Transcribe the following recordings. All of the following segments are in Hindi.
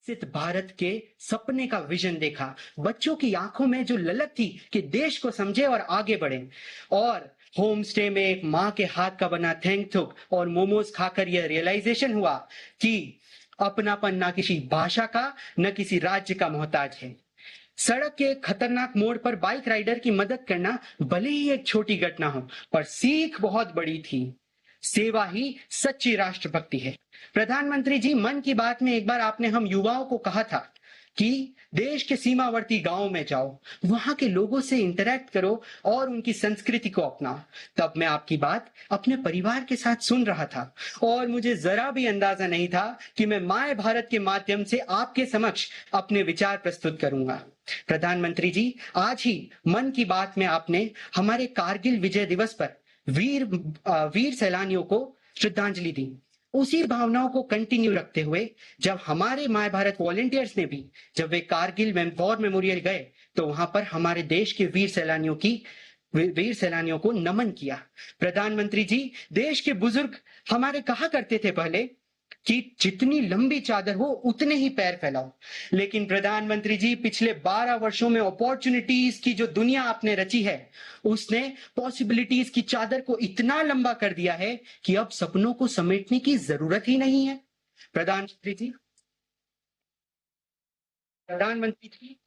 विकसित भारत के सपने का विजन देखा। बच्चों की आंखों में जो ललक थी कि देश को समझे और आगे बढ़े। और होम स्टे में एक माँ के हाथ का बना थैंक और मोमोज खाकर यह रियलाइजेशन हुआ कि अपनापन ना किसी भाषा का न किसी राज्य का मोहताज है। सड़क के खतरनाक मोड़ पर बाइक राइडर की मदद करना भले ही एक छोटी घटना हो, पर सीख बहुत बड़ी थी। सेवा ही सच्ची राष्ट्रभक्ति है। प्रधानमंत्री जी, मन की बात में एक बार आपने हम युवाओं को कहा था कि देश के सीमावर्ती गांवों में जाओ, वहां के लोगों से इंटरैक्ट करो और उनकी संस्कृति को अपनाओ। तब मैं आपकी बात अपने परिवार के साथ सुन रहा था और मुझे जरा भी अंदाजा नहीं था कि मैं माय भारत के माध्यम से आपके समक्ष अपने विचार प्रस्तुत करूंगा। प्रधानमंत्री जी, आज ही मन की बात में आपने हमारे कारगिल विजय दिवस पर वीर सैलानियों को श्रद्धांजलि दी। उसी भावनाओं को कंटिन्यू रखते हुए जब हमारे माय भारत वॉलेंटियर्स ने भी, जब वे कारगिल वॉर मेमोरियल गए तो वहां पर हमारे देश के वीर सैलानियों को नमन किया। प्रधानमंत्री जी, देश के बुजुर्ग हमारे कहा करते थे पहले कि जितनी लंबी चादर हो उतने ही पैर फैलाओ। लेकिन प्रधानमंत्री जी, पिछले 12 वर्षों में अपॉर्चुनिटीज की जो दुनिया आपने रची है, उसने पॉसिबिलिटीज की चादर को इतना लंबा कर दिया है कि अब सपनों को समेटने की जरूरत ही नहीं है। प्रधानमंत्री जी,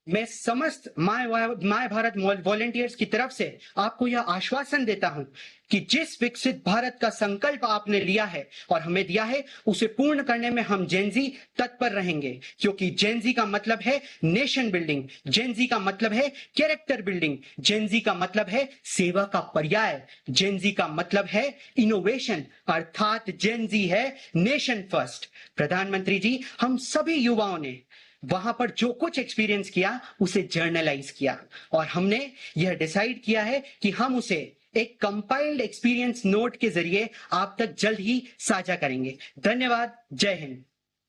मैं समस्त माय भारत वॉलेंटियर्स की तरफ से आपको यह आश्वासन देता हूं कि जिस विकसित भारत का संकल्प आपने लिया है और हमें दिया है, उसे पूर्ण करने में हम जेनजी तत्पर रहेंगे। क्योंकि जेनजी का मतलब है नेशन बिल्डिंग, जेनजी का मतलब है कैरेक्टर बिल्डिंग, जेनजी का मतलब है सेवा का पर्याय, जेनजी का मतलब है इनोवेशन, अर्थात जेनजी है नेशन फर्स्ट। प्रधानमंत्री जी, हम सभी युवाओं ने वहां पर जो कुछ एक्सपीरियंस किया उसे जर्नलाइज किया और हमने यह डिसाइड किया है कि हम उसे एक कंपाइल्ड एक्सपीरियंस नोट के जरिए आप तक जल्द ही साझा करेंगे। धन्यवाद। जय हिंद।